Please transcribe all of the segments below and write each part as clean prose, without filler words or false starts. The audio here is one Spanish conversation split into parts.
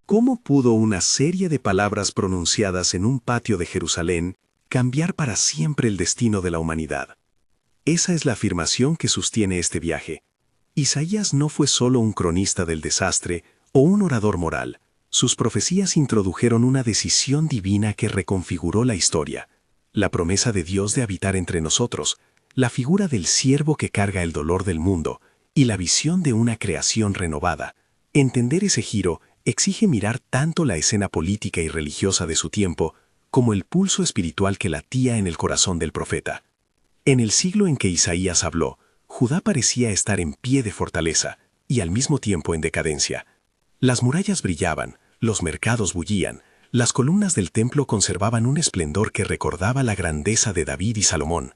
¿Cómo pudo una serie de palabras pronunciadas en un patio de Jerusalén cambiar para siempre el destino de la humanidad? Esa es la afirmación que sostiene este viaje. Isaías no fue solo un cronista del desastre o un orador moral. Sus profecías introdujeron una decisión divina que reconfiguró la historia. La promesa de Dios de habitar entre nosotros, la figura del siervo que carga el dolor del mundo y la visión de una creación renovada. Entender ese giro exige mirar tanto la escena política y religiosa de su tiempo como el pulso espiritual que latía en el corazón del profeta. En el siglo en que Isaías habló, Judá parecía estar en pie de fortaleza y al mismo tiempo en decadencia. Las murallas brillaban, los mercados bullían, las columnas del templo conservaban un esplendor que recordaba la grandeza de David y Salomón.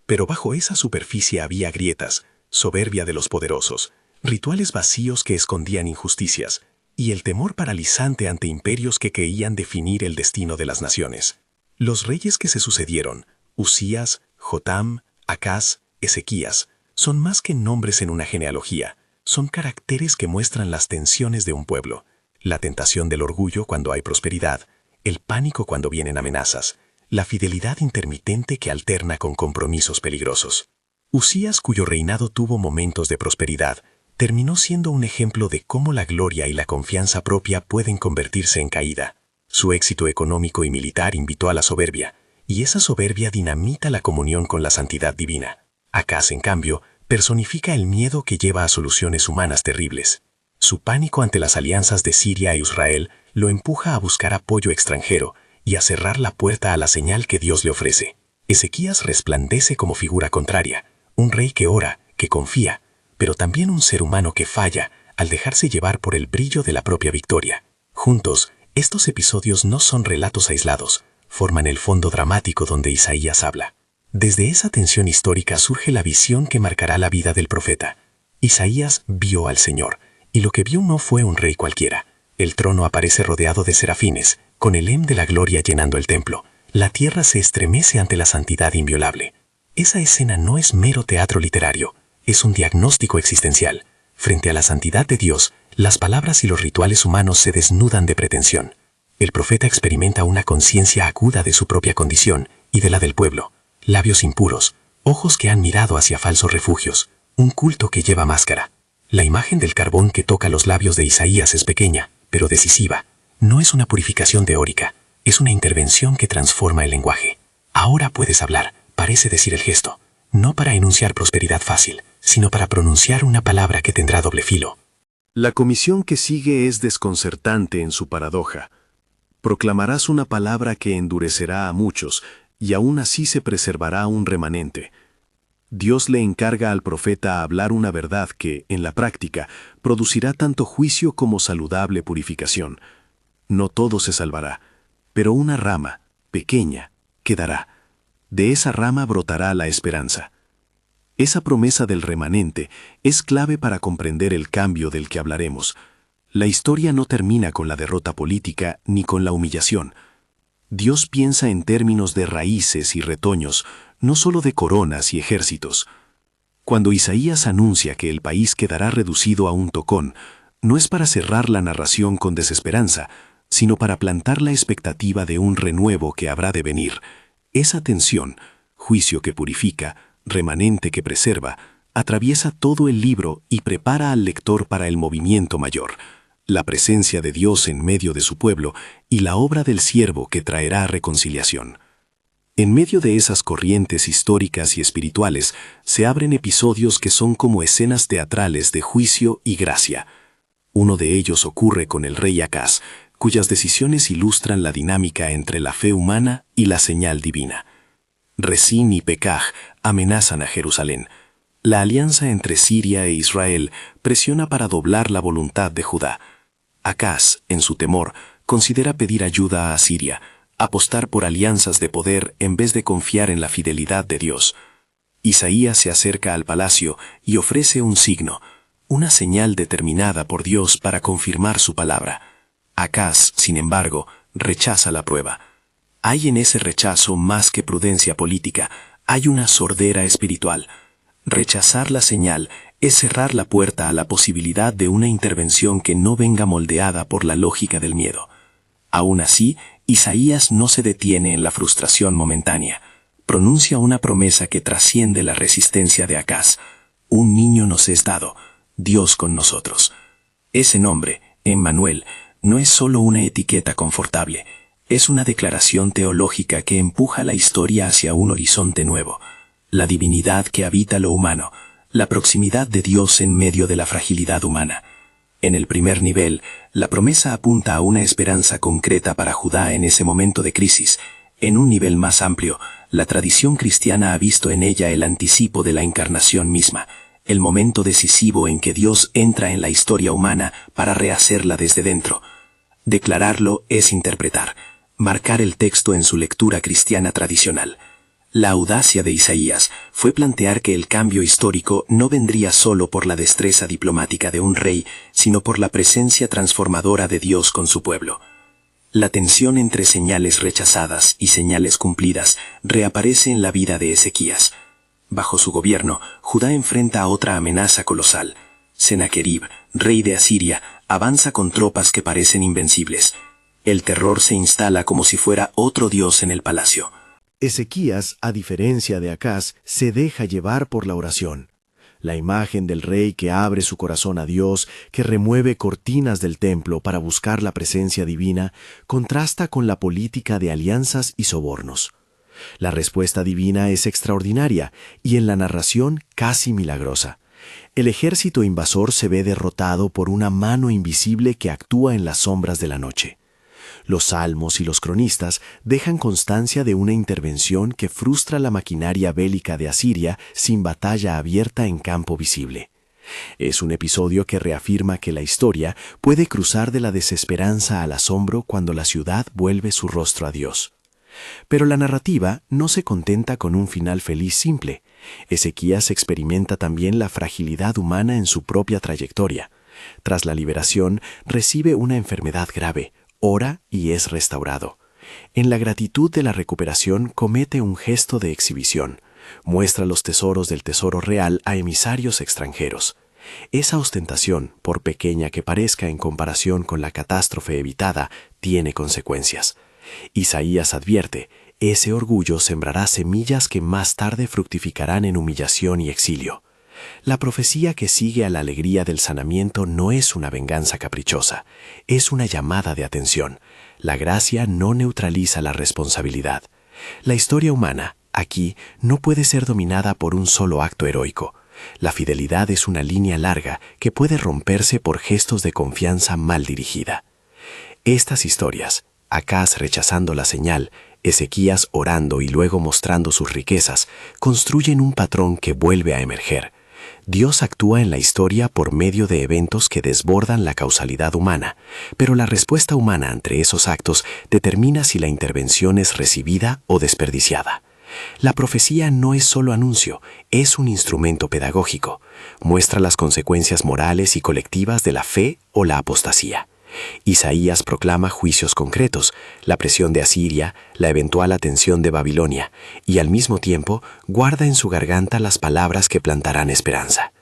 Pero bajo esa superficie había grietas, soberbia de los poderosos, rituales vacíos que escondían injusticias, y el temor paralizante ante imperios que creían definir el destino de las naciones. Los reyes que se sucedieron, Usías, Jotam, Acaz, Ezequías, son más que nombres en una genealogía, son caracteres que muestran las tensiones de un pueblo, la tentación del orgullo cuando hay prosperidad, el pánico cuando vienen amenazas, la fidelidad intermitente que alterna con compromisos peligrosos. Usías, cuyo reinado tuvo momentos de prosperidad, terminó siendo un ejemplo de cómo la gloria y la confianza propia pueden convertirse en caída. Su éxito económico y militar invitó a la soberbia, y esa soberbia dinamita la comunión con la santidad divina. Acaz, en cambio, personifica el miedo que lleva a soluciones humanas terribles. Su pánico ante las alianzas de Siria e Israel lo empuja a buscar apoyo extranjero y a cerrar la puerta a la señal que Dios le ofrece. Ezequías resplandece como figura contraria, un rey que ora, que confía, pero también un ser humano que falla al dejarse llevar por el brillo de la propia victoria. Juntos, estos episodios no son relatos aislados, forman el fondo dramático donde Isaías habla. Desde esa tensión histórica surge la visión que marcará la vida del profeta. Isaías vio al Señor, y lo que vio no fue un rey cualquiera. El trono aparece rodeado de serafines, con el hem de la gloria llenando el templo. La tierra se estremece ante la santidad inviolable. Esa escena no es mero teatro literario, es un diagnóstico existencial. Frente a la santidad de Dios, las palabras y los rituales humanos se desnudan de pretensión. El profeta experimenta una conciencia aguda de su propia condición y de la del pueblo. Labios impuros, ojos que han mirado hacia falsos refugios, un culto que lleva máscara. La imagen del carbón que toca los labios de Isaías es pequeña, pero decisiva. No es una purificación teórica, es una intervención que transforma el lenguaje. Ahora puedes hablar, parece decir el gesto, no para enunciar prosperidad fácil, sino para pronunciar una palabra que tendrá doble filo. La comisión que sigue es desconcertante en su paradoja. Proclamarás una palabra que endurecerá a muchos, y aún así se preservará un remanente. Dios le encarga al profeta hablar una verdad que, en la práctica, producirá tanto juicio como saludable purificación. No todo se salvará, pero una rama, pequeña, quedará. De esa rama brotará la esperanza. Esa promesa del remanente es clave para comprender el cambio del que hablaremos. La historia no termina con la derrota política ni con la humillación. Dios piensa en términos de raíces y retoños, no solo de coronas y ejércitos. Cuando Isaías anuncia que el país quedará reducido a un tocón, no es para cerrar la narración con desesperanza, sino para plantar la expectativa de un renuevo que habrá de venir. Esa tensión, juicio que purifica, remanente que preserva, atraviesa todo el libro y prepara al lector para el movimiento mayor, la presencia de Dios en medio de su pueblo y la obra del siervo que traerá reconciliación. En medio de esas corrientes históricas y espirituales se abren episodios que son como escenas teatrales de juicio y gracia. Uno de ellos ocurre con el rey Acaz, cuyas decisiones ilustran la dinámica entre la fe humana y la señal divina. Resín y Pekaj amenazan a Jerusalén. La alianza entre Siria e Israel presiona para doblar la voluntad de Judá. Acaz, en su temor, considera pedir ayuda a Siria, apostar por alianzas de poder en vez de confiar en la fidelidad de Dios. Isaías se acerca al palacio y ofrece un signo, una señal determinada por Dios para confirmar su palabra. Acaz, sin embargo, rechaza la prueba. Hay en ese rechazo más que prudencia política, hay una sordera espiritual. Rechazar la señal Es cerrar la puerta a la posibilidad de una intervención que no venga moldeada por la lógica del miedo. Aún así, Isaías no se detiene en la frustración momentánea. Pronuncia una promesa que trasciende la resistencia de Acaz. Un niño nos es dado, Dios con nosotros. Ese nombre, Emmanuel, no es solo una etiqueta confortable, es una declaración teológica que empuja la historia hacia un horizonte nuevo. La divinidad que habita lo humano, la proximidad de Dios en medio de la fragilidad humana. En el primer nivel, la promesa apunta a una esperanza concreta para Judá en ese momento de crisis. En un nivel más amplio, la tradición cristiana ha visto en ella el anticipo de la encarnación misma, el momento decisivo en que Dios entra en la historia humana para rehacerla desde dentro. Declararlo es interpretar, marcar el texto en su lectura cristiana tradicional. La audacia de Isaías fue plantear que el cambio histórico no vendría solo por la destreza diplomática de un rey, sino por la presencia transformadora de Dios con su pueblo. La tensión entre señales rechazadas y señales cumplidas reaparece en la vida de Ezequías. Bajo su gobierno, Judá enfrenta a otra amenaza colosal. Sennacherib, rey de Asiria, avanza con tropas que parecen invencibles. El terror se instala como si fuera otro dios en el palacio. Ezequías, a diferencia de Acaz, se deja llevar por la oración. La imagen del rey que abre su corazón a Dios, que remueve cortinas del templo para buscar la presencia divina, contrasta con la política de alianzas y sobornos. La respuesta divina es extraordinaria y en la narración casi milagrosa. El ejército invasor se ve derrotado por una mano invisible que actúa en las sombras de la noche. Los salmos y los cronistas dejan constancia de una intervención que frustra la maquinaria bélica de Asiria sin batalla abierta en campo visible. Es un episodio que reafirma que la historia puede cruzar de la desesperanza al asombro cuando la ciudad vuelve su rostro a Dios. Pero la narrativa no se contenta con un final feliz simple. Ezequías experimenta también la fragilidad humana en su propia trayectoria. Tras la liberación, recibe una enfermedad grave, ora y es restaurado. En la gratitud de la recuperación comete un gesto de exhibición. Muestra los tesoros del tesoro real a emisarios extranjeros. Esa ostentación, por pequeña que parezca en comparación con la catástrofe evitada, tiene consecuencias. Isaías advierte, ese orgullo sembrará semillas que más tarde fructificarán en humillación y exilio. La profecía que sigue a la alegría del sanamiento no es una venganza caprichosa, es una llamada de atención. La gracia no neutraliza la responsabilidad. La historia humana, aquí, no puede ser dominada por un solo acto heroico. La fidelidad es una línea larga que puede romperse por gestos de confianza mal dirigida. Estas historias, Acaz rechazando la señal, Ezequías orando y luego mostrando sus riquezas, construyen un patrón que vuelve a emerger. Dios actúa en la historia por medio de eventos que desbordan la causalidad humana, pero la respuesta humana ante esos actos determina si la intervención es recibida o desperdiciada. La profecía no es solo anuncio, es un instrumento pedagógico. Muestra las consecuencias morales y colectivas de la fe o la apostasía. Isaías proclama juicios concretos, la presión de Asiria, la eventual atención de Babilonia, y al mismo tiempo guarda en su garganta las palabras que plantarán esperanza.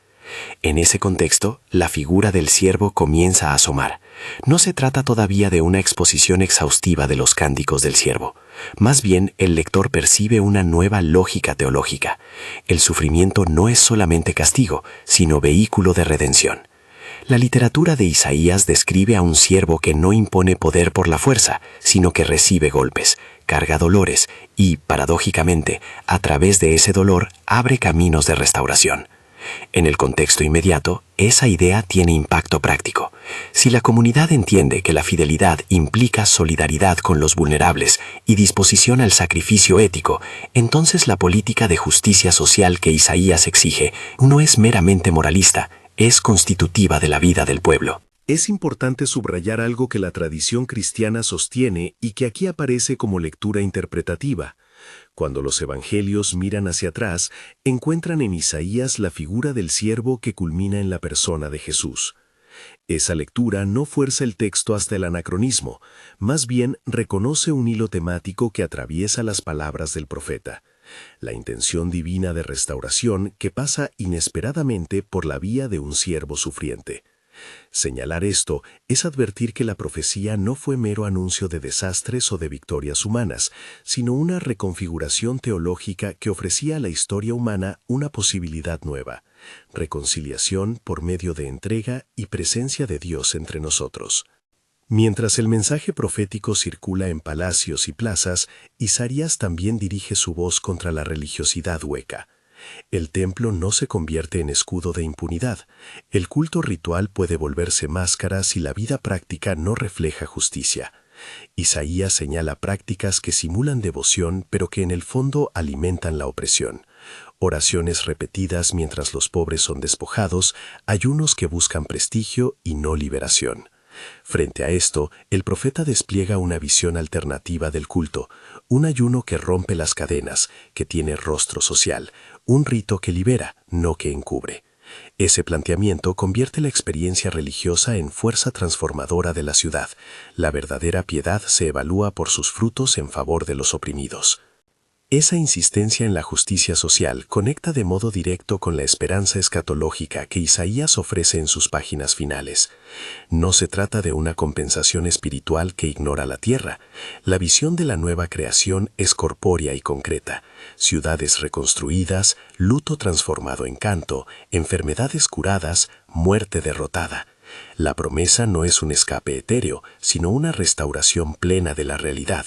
En ese contexto, la figura del siervo comienza a asomar. No se trata todavía de una exposición exhaustiva de los cánticos del siervo. Más bien, el lector percibe una nueva lógica teológica. El sufrimiento no es solamente castigo, sino vehículo de redención. La literatura de Isaías describe a un siervo que no impone poder por la fuerza, sino que recibe golpes, carga dolores y, paradójicamente, a través de ese dolor abre caminos de restauración. En el contexto inmediato, esa idea tiene impacto práctico. Si la comunidad entiende que la fidelidad implica solidaridad con los vulnerables y disposición al sacrificio ético, entonces la política de justicia social que Isaías exige no es meramente moralista, es constitutiva de la vida del pueblo. Es importante subrayar algo que la tradición cristiana sostiene y que aquí aparece como lectura interpretativa. Cuando los evangelios miran hacia atrás, encuentran en Isaías la figura del siervo que culmina en la persona de Jesús. Esa lectura no fuerza el texto hasta el anacronismo, más bien reconoce un hilo temático que atraviesa las palabras del profeta. la intención divina de restauración que pasa inesperadamente por la vía de un siervo sufriente. Señalar esto es advertir que la profecía no fue mero anuncio de desastres o de victorias humanas, sino una reconfiguración teológica que ofrecía a la historia humana una posibilidad nueva: reconciliación por medio de entrega y presencia de Dios entre nosotros. Mientras el mensaje profético circula en palacios y plazas, Isaías también dirige su voz contra la religiosidad hueca. El templo no se convierte en escudo de impunidad. El culto ritual puede volverse máscara si la vida práctica no refleja justicia. Isaías señala prácticas que simulan devoción, pero que en el fondo alimentan la opresión. Oraciones repetidas mientras los pobres son despojados, ayunos que buscan prestigio y no liberación. Frente a esto, el profeta despliega una visión alternativa del culto, un ayuno que rompe las cadenas, que tiene rostro social, un rito que libera, no que encubre. Ese planteamiento convierte la experiencia religiosa en fuerza transformadora de la ciudad. La verdadera piedad se evalúa por sus frutos en favor de los oprimidos. Esa insistencia en la justicia social conecta de modo directo con la esperanza escatológica que Isaías ofrece en sus páginas finales. No se trata de una compensación espiritual que ignora la tierra. La visión de la nueva creación es corpórea y concreta: ciudades reconstruidas, luto transformado en canto, enfermedades curadas, muerte derrotada. La promesa no es un escape etéreo, sino una restauración plena de la realidad.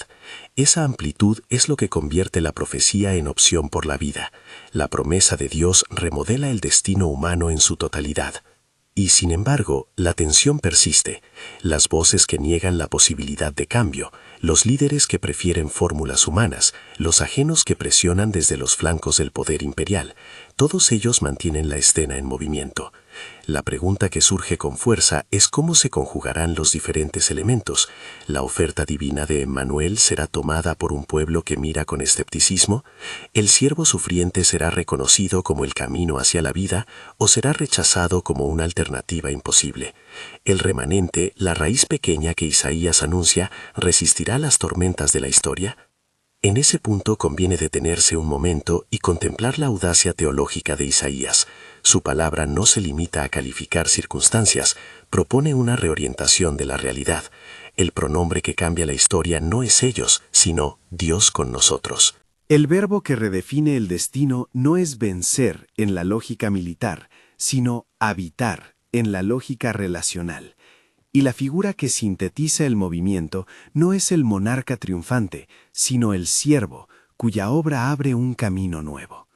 Esa amplitud es lo que convierte la profecía en opción por la vida. La promesa de Dios remodela el destino humano en su totalidad. Y sin embargo, la tensión persiste. Las voces que niegan la posibilidad de cambio, los líderes que prefieren fórmulas humanas, los ajenos que presionan desde los flancos del poder imperial, todos ellos mantienen la escena en movimiento. La pregunta que surge con fuerza es cómo se conjugarán los diferentes elementos. ¿La oferta divina de Emmanuel será tomada por un pueblo que mira con escepticismo? ¿El siervo sufriente será reconocido como el camino hacia la vida o será rechazado como una alternativa imposible? El remanente, la raíz pequeña que Isaías anuncia, ¿resistirá las tormentas de la historia? En ese punto conviene detenerse un momento y contemplar la audacia teológica de Isaías. Su palabra no se limita a calificar circunstancias, propone una reorientación de la realidad. El pronombre que cambia la historia no es ellos, sino Dios con nosotros. El verbo que redefine el destino no es vencer en la lógica militar, sino habitar en la lógica relacional. Y la figura que sintetiza el movimiento no es el monarca triunfante, sino el siervo, cuya obra abre un camino nuevo.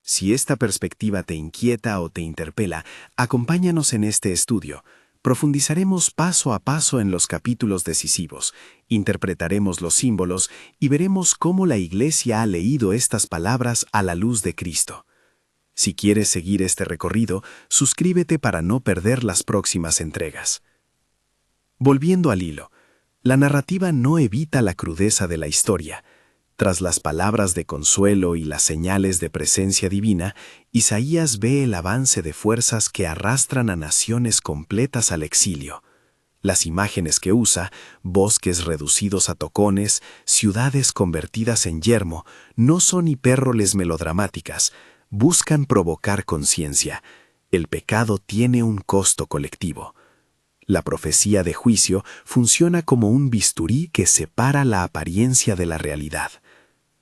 Si esta perspectiva te inquieta o te interpela, acompáñanos en este estudio. Profundizaremos paso a paso en los capítulos decisivos, interpretaremos los símbolos y veremos cómo la Iglesia ha leído estas palabras a la luz de Cristo. Si quieres seguir este recorrido, suscríbete para no perder las próximas entregas. Volviendo al hilo, la narrativa no evita la crudeza de la historia. Tras las palabras de consuelo y las señales de presencia divina, Isaías ve el avance de fuerzas que arrastran a naciones completas al exilio. Las imágenes que usa, bosques reducidos a tocones, ciudades convertidas en yermo, no son hipérboles melodramáticas, buscan provocar conciencia. El pecado tiene un costo colectivo. La profecía de juicio funciona como un bisturí que separa la apariencia de la realidad.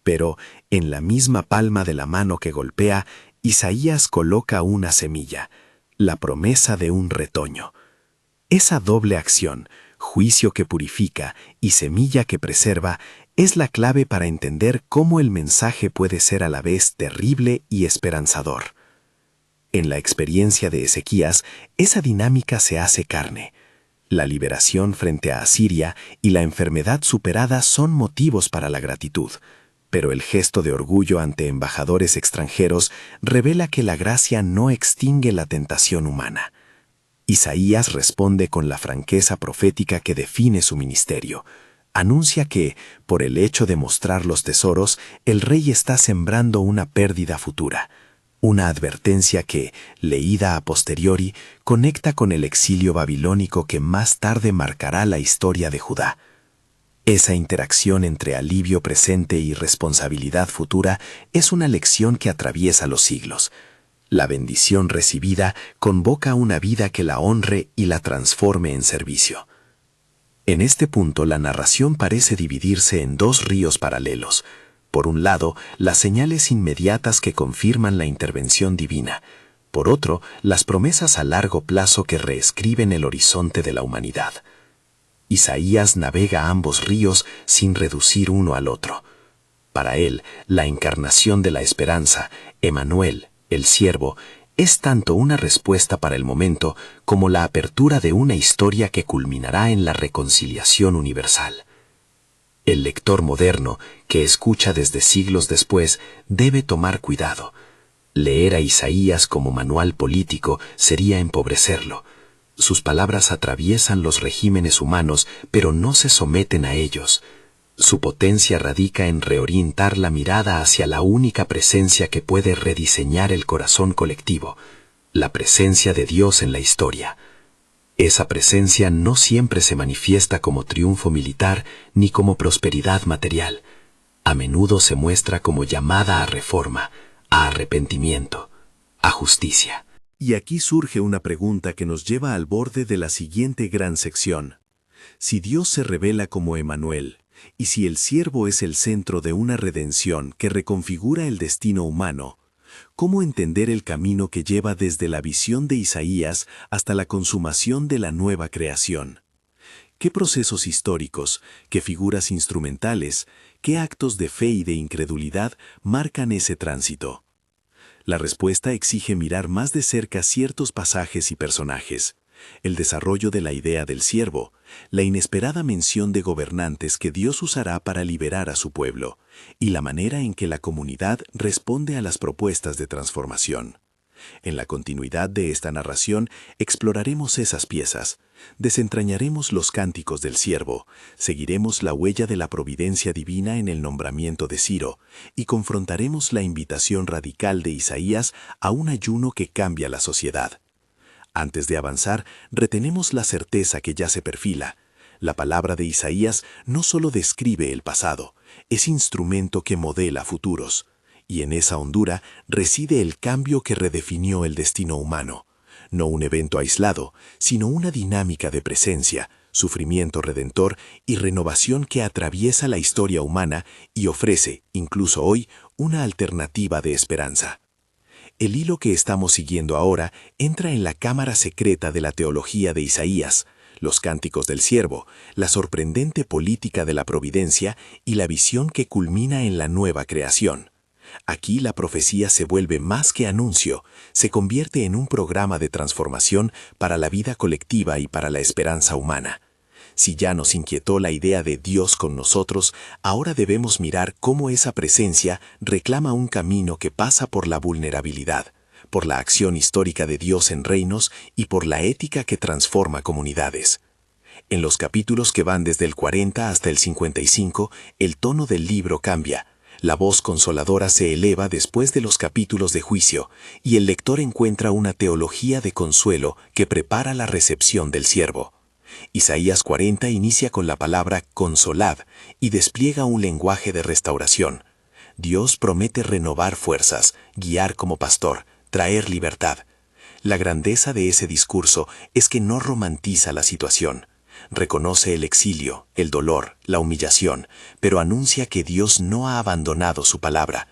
Pero, en la misma palma de la mano que golpea, Isaías coloca una semilla, la promesa de un retoño. Esa doble acción, juicio que purifica y semilla que preserva, es la clave para entender cómo el mensaje puede ser a la vez terrible y esperanzador. En la experiencia de Ezequías, esa dinámica se hace carne. La liberación frente a Asiria y la enfermedad superada son motivos para la gratitud, pero el gesto de orgullo ante embajadores extranjeros revela que la gracia no extingue la tentación humana. Isaías responde con la franqueza profética que define su ministerio. Anuncia que, por el hecho de mostrar los tesoros, el rey está sembrando una pérdida futura. Una advertencia que, leída a posteriori, conecta con el exilio babilónico que más tarde marcará la historia de Judá. Esa interacción entre alivio presente y responsabilidad futura es una lección que atraviesa los siglos. La bendición recibida convoca una vida que la honre y la transforme en servicio. En este punto, la narración parece dividirse en dos ríos paralelos. Por un lado, las señales inmediatas que confirman la intervención divina. Por otro, las promesas a largo plazo que reescriben el horizonte de la humanidad. Isaías navega ambos ríos sin reducir uno al otro. Para él, la encarnación de la esperanza, Emanuel, el siervo, es tanto una respuesta para el momento como la apertura de una historia que culminará en la reconciliación universal. El lector moderno, que escucha desde siglos después, debe tomar cuidado. Leer a Isaías como manual político sería empobrecerlo. Sus palabras atraviesan los regímenes humanos, pero no se someten a ellos. Su potencia radica en reorientar la mirada hacia la única presencia que puede rediseñar el corazón colectivo, la presencia de Dios en la historia. Esa presencia no siempre se manifiesta como triunfo militar ni como prosperidad material. A menudo se muestra como llamada a reforma, a arrepentimiento, a justicia. Y aquí surge una pregunta que nos lleva al borde de la siguiente gran sección. Si Dios se revela como Emanuel, y si el siervo es el centro de una redención que reconfigura el destino humano, ¿cómo entender el camino que lleva desde la visión de Isaías hasta la consumación de la nueva creación? ¿Qué procesos históricos, qué figuras instrumentales, qué actos de fe y de incredulidad marcan ese tránsito? La respuesta exige mirar más de cerca ciertos pasajes y personajes. El desarrollo de la idea del siervo, la inesperada mención de gobernantes que Dios usará para liberar a su pueblo, y la manera en que la comunidad responde a las propuestas de transformación. En la continuidad de esta narración exploraremos esas piezas, desentrañaremos los cánticos del siervo, seguiremos la huella de la providencia divina en el nombramiento de Ciro y confrontaremos la invitación radical de Isaías a un ayuno que cambia la sociedad. Antes de avanzar, retenemos la certeza que ya se perfila. La palabra de Isaías no solo describe el pasado, es instrumento que modela futuros. Y en esa hondura reside el cambio que redefinió el destino humano. No un evento aislado, sino una dinámica de presencia, sufrimiento redentor y renovación que atraviesa la historia humana y ofrece, incluso hoy, una alternativa de esperanza. El hilo que estamos siguiendo ahora entra en la cámara secreta de la teología de Isaías, los cánticos del siervo, la sorprendente política de la providencia y la visión que culmina en la nueva creación. Aquí la profecía se vuelve más que anuncio, se convierte en un programa de transformación para la vida colectiva y para la esperanza humana. Si ya nos inquietó la idea de Dios con nosotros, ahora debemos mirar cómo esa presencia reclama un camino que pasa por la vulnerabilidad, por la acción histórica de Dios en reinos y por la ética que transforma comunidades. En los capítulos que van desde el 40 hasta el 55, el tono del libro cambia. La voz consoladora se eleva después de los capítulos de juicio, y el lector encuentra una teología de consuelo que prepara la recepción del siervo. Isaías 40 inicia con la palabra consolad y despliega un lenguaje de restauración. Dios promete renovar fuerzas, guiar como pastor, traer libertad. La grandeza de ese discurso es que no romantiza la situación. Reconoce el exilio, el dolor, la humillación, pero anuncia que Dios no ha abandonado su palabra.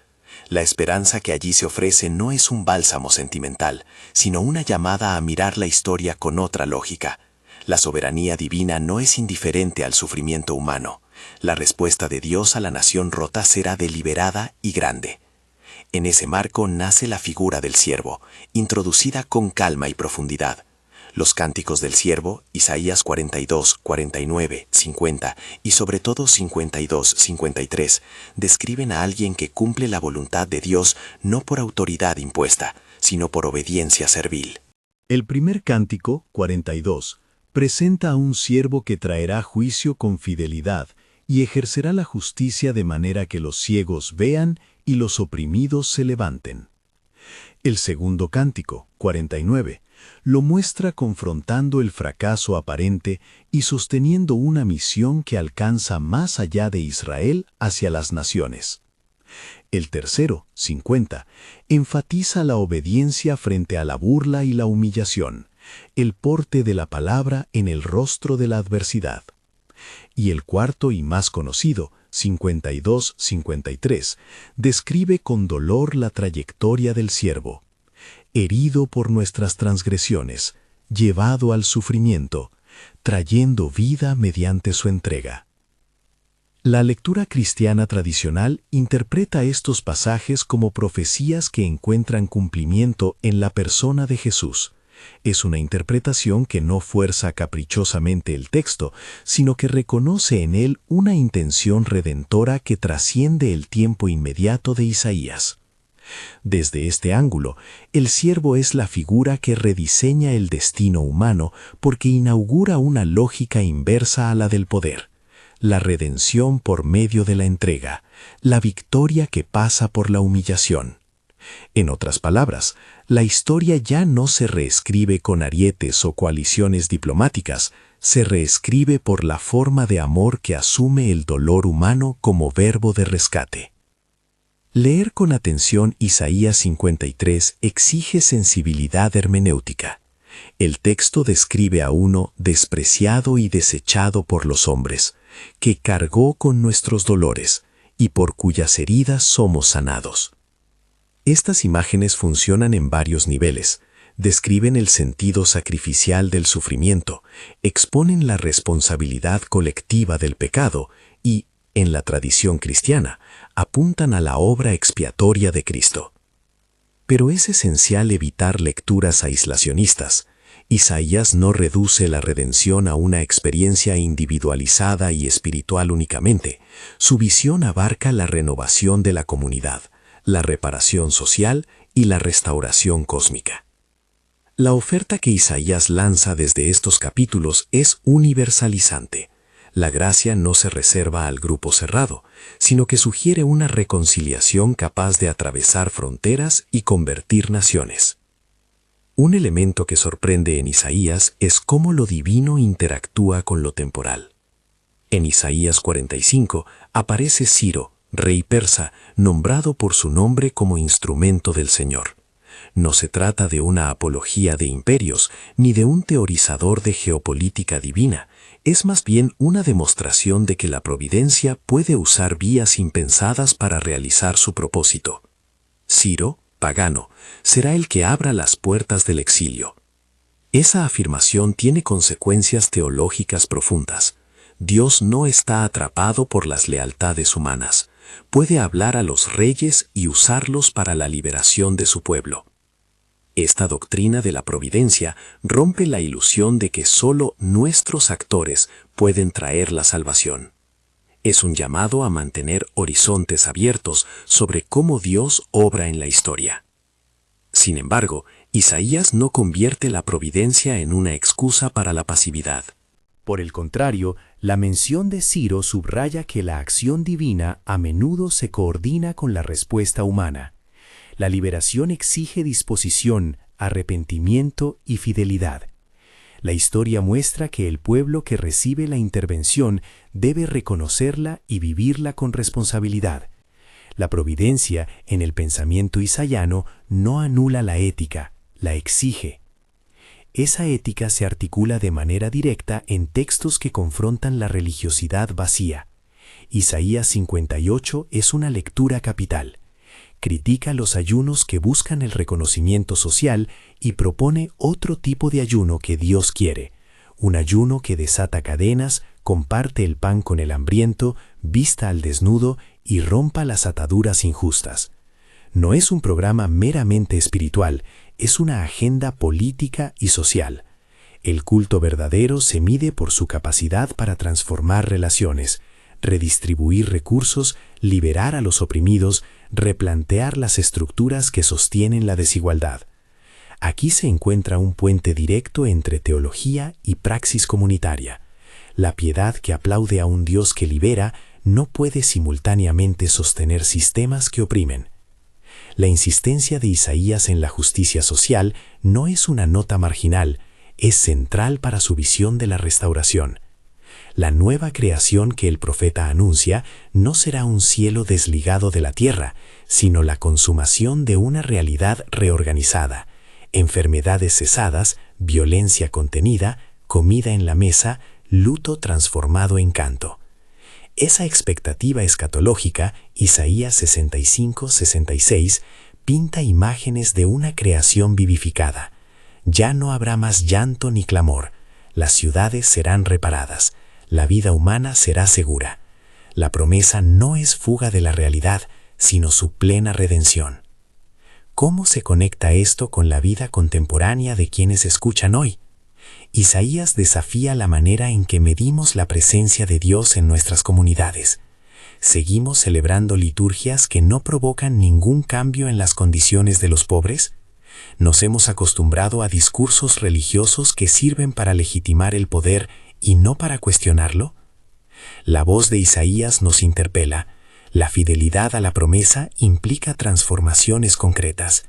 La esperanza que allí se ofrece no es un bálsamo sentimental, sino una llamada a mirar la historia con otra lógica. La soberanía divina no es indiferente al sufrimiento humano. La respuesta de Dios a la nación rota será deliberada y grande. En ese marco nace la figura del siervo, introducida con calma y profundidad. Los cánticos del siervo, Isaías 42, 49, 50 y sobre todo 52, 53, describen a alguien que cumple la voluntad de Dios no por autoridad impuesta, sino por obediencia servil. El primer cántico, 42, presenta a un siervo que traerá juicio con fidelidad y ejercerá la justicia de manera que los ciegos vean y los oprimidos se levanten. El segundo cántico, 49, Lo muestra confrontando el fracaso aparente y sosteniendo una misión que alcanza más allá de Israel hacia las naciones. El tercero, 50, enfatiza la obediencia frente a la burla y la humillación, el porte de la palabra en el rostro de la adversidad. Y el cuarto y más conocido, 52-53, describe con dolor la trayectoria del siervo. Herido por nuestras transgresiones, llevado al sufrimiento, trayendo vida mediante su entrega. La lectura cristiana tradicional interpreta estos pasajes como profecías que encuentran cumplimiento en la persona de Jesús. Es una interpretación que no fuerza caprichosamente el texto, sino que reconoce en él una intención redentora que trasciende el tiempo inmediato de Isaías. Desde este ángulo, el siervo es la figura que rediseña el destino humano porque inaugura una lógica inversa a la del poder. La redención por medio de la entrega, la victoria que pasa por la humillación. En otras palabras, la historia ya no se reescribe con arietes o coaliciones diplomáticas, se reescribe por la forma de amor que asume el dolor humano como verbo de rescate. Leer con atención Isaías 53 exige sensibilidad hermenéutica. El texto describe a uno despreciado y desechado por los hombres, que cargó con nuestros dolores y por cuyas heridas somos sanados. Estas imágenes funcionan en varios niveles, describen el sentido sacrificial del sufrimiento, exponen la responsabilidad colectiva del pecado y, en la tradición cristiana, apuntan a la obra expiatoria de Cristo. Pero es esencial evitar lecturas aislacionistas. Isaías no reduce la redención a una experiencia individualizada y espiritual únicamente. Su visión abarca la renovación de la comunidad, la reparación social y la restauración cósmica. La oferta que Isaías lanza desde estos capítulos es universalizante. La gracia no se reserva al grupo cerrado, sino que sugiere una reconciliación capaz de atravesar fronteras y convertir naciones. Un elemento que sorprende en Isaías es cómo lo divino interactúa con lo temporal. En Isaías 45 aparece Ciro, rey persa, nombrado por su nombre como instrumento del Señor. No se trata de una apología de imperios, ni de un teorizador de geopolítica divina, es más bien una demostración de que la providencia puede usar vías impensadas para realizar su propósito. Ciro, pagano, será el que abra las puertas del exilio. Esa afirmación tiene consecuencias teológicas profundas. Dios no está atrapado por las lealtades humanas. Puede hablar a los reyes y usarlos para la liberación de su pueblo. Esta doctrina de la providencia rompe la ilusión de que solo nuestros actores pueden traer la salvación. Es un llamado a mantener horizontes abiertos sobre cómo Dios obra en la historia. Sin embargo, Isaías no convierte la providencia en una excusa para la pasividad. Por el contrario, la mención de Ciro subraya que la acción divina a menudo se coordina con la respuesta humana. La liberación exige disposición, arrepentimiento y fidelidad. La historia muestra que el pueblo que recibe la intervención debe reconocerla y vivirla con responsabilidad. La providencia, en el pensamiento isaiano, no anula la ética, la exige. Esa ética se articula de manera directa en textos que confrontan la religiosidad vacía. Isaías 58 es una lectura capital. Critica los ayunos que buscan el reconocimiento social y propone otro tipo de ayuno que Dios quiere, un ayuno que desata cadenas, comparte el pan con el hambriento, vista al desnudo y rompa las ataduras injustas. No es un programa meramente espiritual, es una agenda política y social. El culto verdadero se mide por su capacidad para transformar relaciones, redistribuir recursos, liberar a los oprimidos, replantear las estructuras que sostienen la desigualdad. Aquí se encuentra un puente directo entre teología y praxis comunitaria. La piedad que aplaude a un Dios que libera no puede simultáneamente sostener sistemas que oprimen. La insistencia de Isaías en la justicia social no es una nota marginal, es central para su visión de la restauración. La nueva creación que el profeta anuncia no será un cielo desligado de la tierra, sino la consumación de una realidad reorganizada, enfermedades cesadas, violencia contenida, comida en la mesa, luto transformado en canto. Esa expectativa escatológica, Isaías 65-66, pinta imágenes de una creación vivificada. Ya no habrá más llanto ni clamor, las ciudades serán reparadas, la vida humana será segura. La promesa no es fuga de la realidad, sino su plena redención. ¿Cómo se conecta esto con la vida contemporánea de quienes escuchan hoy? Isaías desafía la manera en que medimos la presencia de Dios en nuestras comunidades. ¿Seguimos celebrando liturgias que no provocan ningún cambio en las condiciones de los pobres? ¿Nos hemos acostumbrado a discursos religiosos que sirven para legitimar el poder y no para cuestionarlo? La voz de Isaías nos interpela. La fidelidad a la promesa implica transformaciones concretas.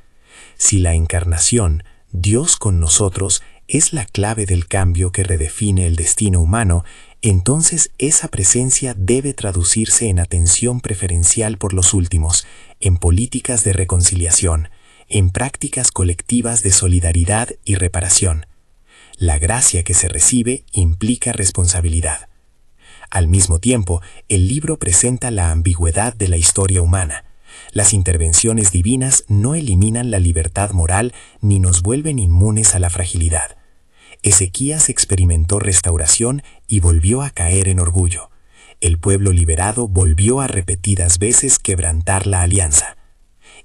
Si la encarnación, Dios con nosotros, es la clave del cambio que redefine el destino humano, entonces esa presencia debe traducirse en atención preferencial por los últimos, en políticas de reconciliación, en prácticas colectivas de solidaridad y reparación. La gracia que se recibe implica responsabilidad. Al mismo tiempo, el libro presenta la ambigüedad de la historia humana. Las intervenciones divinas no eliminan la libertad moral ni nos vuelven inmunes a la fragilidad. Ezequías experimentó restauración y volvió a caer en orgullo. El pueblo liberado volvió a repetidas veces quebrantar la alianza.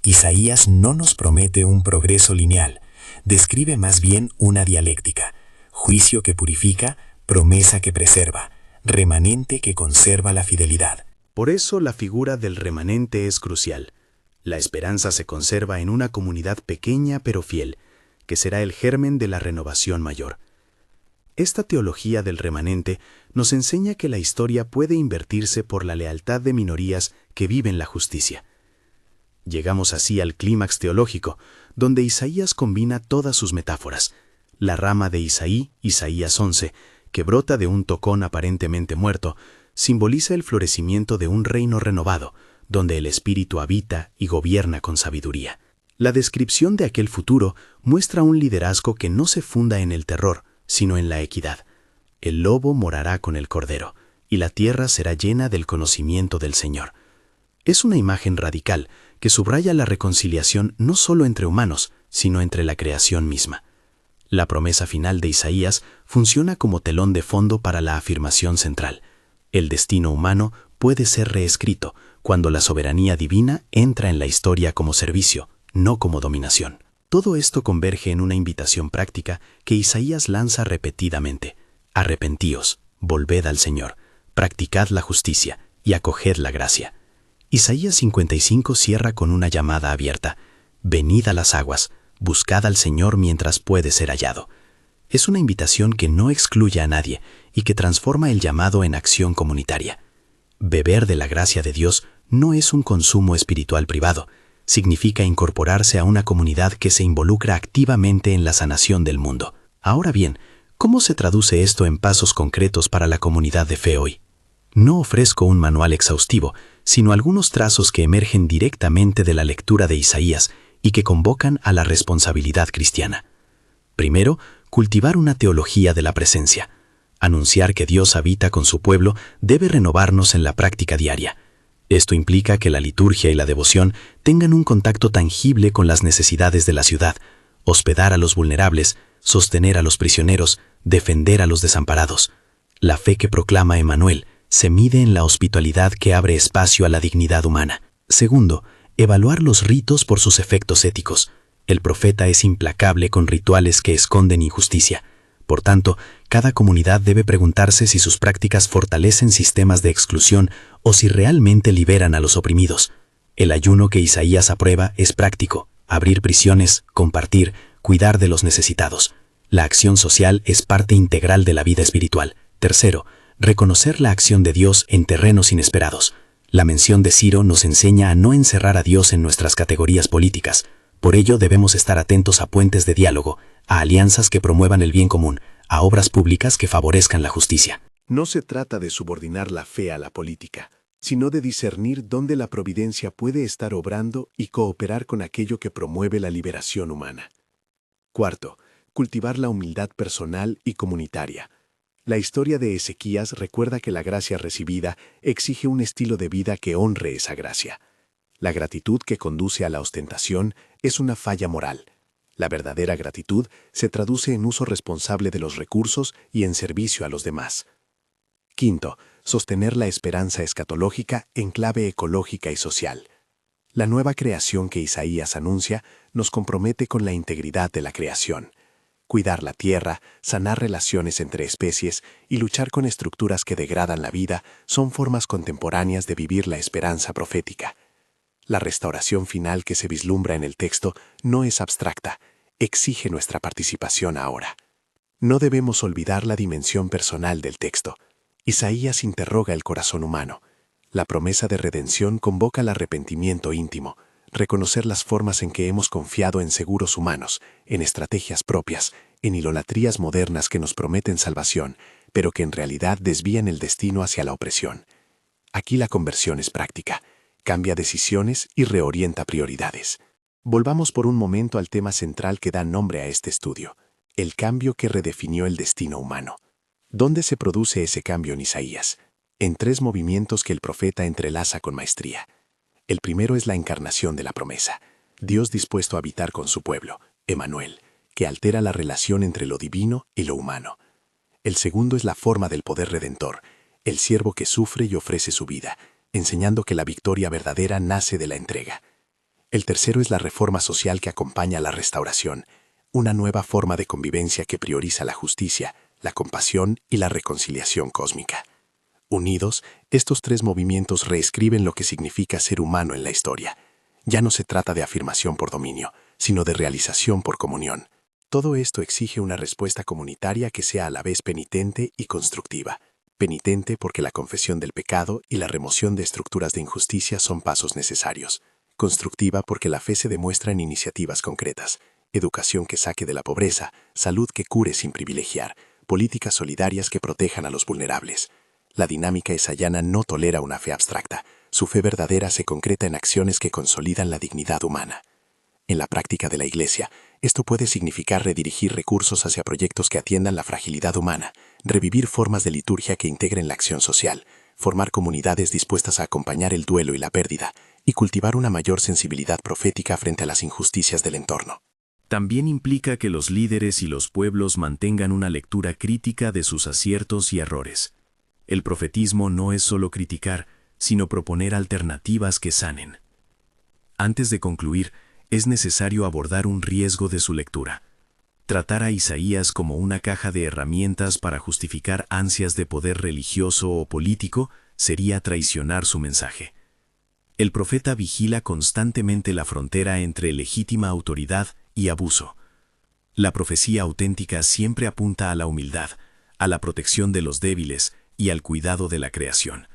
Isaías no nos promete un progreso lineal, describe más bien una dialéctica, juicio que purifica, promesa que preserva, remanente que conserva la fidelidad. Por eso la figura del remanente es crucial. La esperanza se conserva en una comunidad pequeña pero fiel, que será el germen de la renovación mayor. Esta teología del remanente nos enseña que la historia puede invertirse por la lealtad de minorías que viven la justicia. Llegamos así al clímax teológico, donde Isaías combina todas sus metáforas. La rama de Isaí, Isaías 11, que brota de un tocón aparentemente muerto, simboliza el florecimiento de un reino renovado, donde el Espíritu habita y gobierna con sabiduría. La descripción de aquel futuro muestra un liderazgo que no se funda en el terror, sino en la equidad. El lobo morará con el cordero, y la tierra será llena del conocimiento del Señor. Es una imagen radical que subraya la reconciliación no solo entre humanos, sino entre la creación misma. La promesa final de Isaías funciona como telón de fondo para la afirmación central. El destino humano puede ser reescrito cuando la soberanía divina entra en la historia como servicio, no como dominación. Todo esto converge en una invitación práctica que Isaías lanza repetidamente. Arrepentíos, volved al Señor, practicad la justicia y acoged la gracia. Isaías 55 cierra con una llamada abierta. Venid a las aguas, buscad al Señor mientras puede ser hallado. Es una invitación que no excluye a nadie y que transforma el llamado en acción comunitaria. Beber de la gracia de Dios no es un consumo espiritual privado, significa incorporarse a una comunidad que se involucra activamente en la sanación del mundo. Ahora bien, ¿cómo se traduce esto en pasos concretos para la comunidad de fe hoy? No ofrezco un manual exhaustivo, sino algunos trazos que emergen directamente de la lectura de Isaías y que convocan a la responsabilidad cristiana. Primero, cultivar una teología de la presencia. Anunciar que Dios habita con su pueblo debe renovarnos en la práctica diaria. Esto implica que la liturgia y la devoción tengan un contacto tangible con las necesidades de la ciudad, hospedar a los vulnerables, sostener a los prisioneros, defender a los desamparados. La fe que proclama Emmanuel se mide en la hospitalidad que abre espacio a la dignidad humana. Segundo, evaluar los ritos por sus efectos éticos. El profeta es implacable con rituales que esconden injusticia. Por tanto, cada comunidad debe preguntarse si sus prácticas fortalecen sistemas de exclusión o si realmente liberan a los oprimidos. El ayuno que Isaías aprueba es práctico: abrir prisiones, compartir, cuidar de los necesitados. La acción social es parte integral de la vida espiritual. Tercero, reconocer la acción de Dios en terrenos inesperados. La mención de Ciro nos enseña a no encerrar a Dios en nuestras categorías políticas. Por ello debemos estar atentos a puentes de diálogo, a alianzas que promuevan el bien común, a obras públicas que favorezcan la justicia. No se trata de subordinar la fe a la política, sino de discernir dónde la providencia puede estar obrando y cooperar con aquello que promueve la liberación humana. Cuarto, cultivar la humildad personal y comunitaria. La historia de Ezequías recuerda que la gracia recibida exige un estilo de vida que honre esa gracia. La gratitud que conduce a la ostentación es una falla moral. La verdadera gratitud se traduce en uso responsable de los recursos y en servicio a los demás. Quinto, sostener la esperanza escatológica en clave ecológica y social. La nueva creación que Isaías anuncia nos compromete con la integridad de la creación. Cuidar la tierra, sanar relaciones entre especies y luchar con estructuras que degradan la vida son formas contemporáneas de vivir la esperanza profética. La restauración final que se vislumbra en el texto no es abstracta, exige nuestra participación ahora. No debemos olvidar la dimensión personal del texto. Isaías interroga el corazón humano. La promesa de redención convoca al arrepentimiento íntimo, reconocer las formas en que hemos confiado en seguros humanos, en estrategias propias, en idolatrías modernas que nos prometen salvación, pero que en realidad desvían el destino hacia la opresión. Aquí la conversión es práctica, cambia decisiones y reorienta prioridades. Volvamos por un momento al tema central que da nombre a este estudio, el cambio que redefinió el destino humano. ¿Dónde se produce ese cambio en Isaías? En tres movimientos que el profeta entrelaza con maestría. El primero es la encarnación de la promesa, Dios dispuesto a habitar con su pueblo, Emmanuel, que altera la relación entre lo divino y lo humano. El segundo es la forma del poder redentor, el siervo que sufre y ofrece su vida, enseñando que la victoria verdadera nace de la entrega. El tercero es la reforma social que acompaña a la restauración, una nueva forma de convivencia que prioriza la justicia, la compasión y la reconciliación cósmica. Unidos, estos tres movimientos reescriben lo que significa ser humano en la historia. Ya no se trata de afirmación por dominio, sino de realización por comunión. Todo esto exige una respuesta comunitaria que sea a la vez penitente y constructiva. Penitente porque la confesión del pecado y la remoción de estructuras de injusticia son pasos necesarios. Constructiva porque la fe se demuestra en iniciativas concretas. Educación que saque de la pobreza, salud que cure sin privilegiar, políticas solidarias que protejan a los vulnerables. La dinámica esayana no tolera una fe abstracta. Su fe verdadera se concreta en acciones que consolidan la dignidad humana. En la práctica de la Iglesia, esto puede significar redirigir recursos hacia proyectos que atiendan la fragilidad humana, revivir formas de liturgia que integren la acción social, formar comunidades dispuestas a acompañar el duelo y la pérdida, y cultivar una mayor sensibilidad profética frente a las injusticias del entorno. También implica que los líderes y los pueblos mantengan una lectura crítica de sus aciertos y errores. El profetismo no es solo criticar, sino proponer alternativas que sanen. Antes de concluir, es necesario abordar un riesgo de su lectura. Tratar a Isaías como una caja de herramientas para justificar ansias de poder religioso o político sería traicionar su mensaje. El profeta vigila constantemente la frontera entre legítima autoridad y abuso. La profecía auténtica siempre apunta a la humildad, a la protección de los débiles y al cuidado de la creación.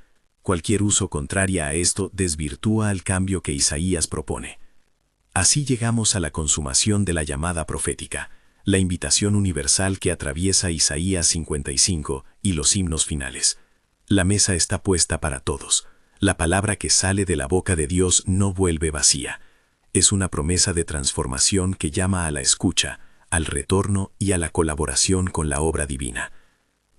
Cualquier uso contrario a esto desvirtúa el cambio que Isaías propone. Así llegamos a la consumación de la llamada profética, la invitación universal que atraviesa Isaías 55 y los himnos finales. La mesa está puesta para todos. La palabra que sale de la boca de Dios no vuelve vacía. Es una promesa de transformación que llama a la escucha, al retorno y a la colaboración con la obra divina.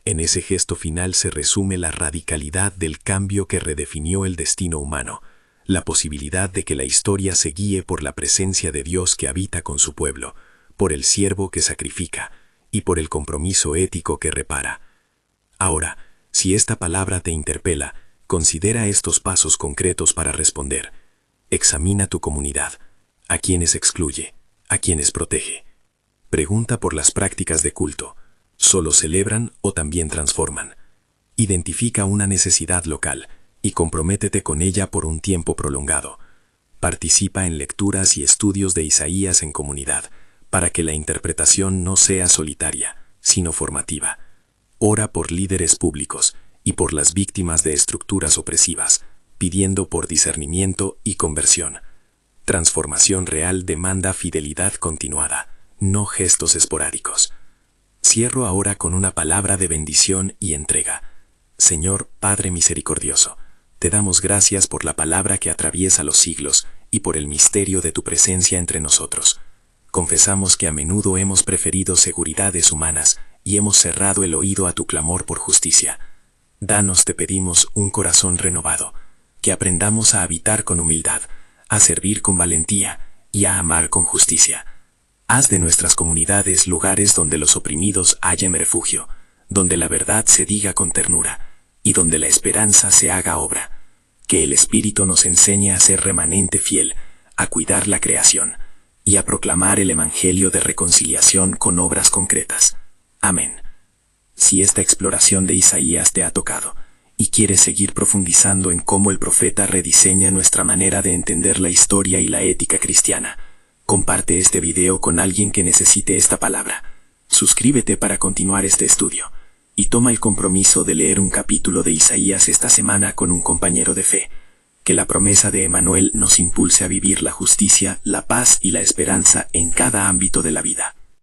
En ese gesto final se resume la radicalidad del cambio que redefinió el destino humano, la posibilidad de que la historia se guíe por la presencia de Dios que habita con su pueblo, por el siervo que sacrifica y por el compromiso ético que repara. Ahora, si esta palabra te interpela, considera estos pasos concretos para responder. Examina tu comunidad, a quienes excluye, a quienes protege. Pregunta por las prácticas de culto. ¿Solo celebran o también transforman? Identifica una necesidad local y comprométete con ella por un tiempo prolongado. Participa en lecturas y estudios de Isaías en comunidad, para que la interpretación no sea solitaria, sino formativa. Ora por líderes públicos y por las víctimas de estructuras opresivas, pidiendo por discernimiento y conversión. Transformación real demanda fidelidad continuada, no gestos esporádicos. Cierro ahora con una palabra de bendición y entrega. Señor Padre misericordioso, te damos gracias por la palabra que atraviesa los siglos y por el misterio de tu presencia entre nosotros. Confesamos que a menudo hemos preferido seguridades humanas y hemos cerrado el oído a tu clamor por justicia. Danos, te pedimos, un corazón renovado, que aprendamos a habitar con humildad, a servir con valentía y a amar con justicia. Haz de nuestras comunidades lugares donde los oprimidos hallen refugio, donde la verdad se diga con ternura y donde la esperanza se haga obra. Que el Espíritu nos enseñe a ser remanente fiel, a cuidar la creación y a proclamar el Evangelio de reconciliación con obras concretas. Amén. Si esta exploración de Isaías te ha tocado y quieres seguir profundizando en cómo el profeta rediseña nuestra manera de entender la historia y la ética cristiana, comparte este video con alguien que necesite esta palabra. Suscríbete para continuar este estudio y toma el compromiso de leer un capítulo de Isaías esta semana con un compañero de fe. Que la promesa de Emmanuel nos impulse a vivir la justicia, la paz y la esperanza en cada ámbito de la vida.